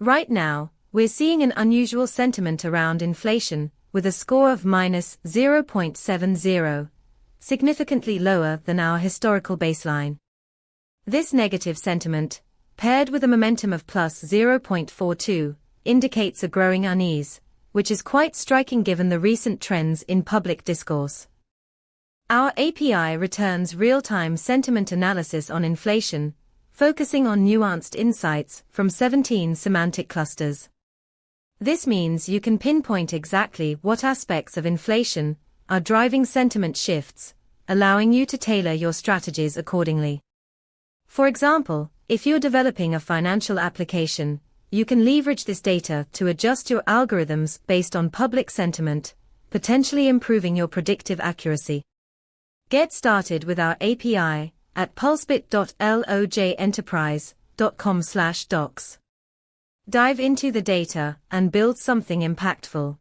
Right now, we're seeing an unusual sentiment around inflation, with a score of -0.70, significantly lower than our historical baseline. This negative sentiment, paired with a momentum of +0.42, indicates a growing unease, which is quite striking given the recent trends in public discourse. Our API returns real-time sentiment analysis on inflation, focusing on nuanced insights from 17 semantic clusters. This means you can pinpoint exactly what aspects of inflation are driving sentiment shifts, allowing you to tailor your strategies accordingly. For example, if you're developing a financial application, you can leverage this data to adjust your algorithms based on public sentiment, potentially improving your predictive accuracy. Get started with our API at pulsebit.lojenterprise.com/docs. Dive into the data and build something impactful.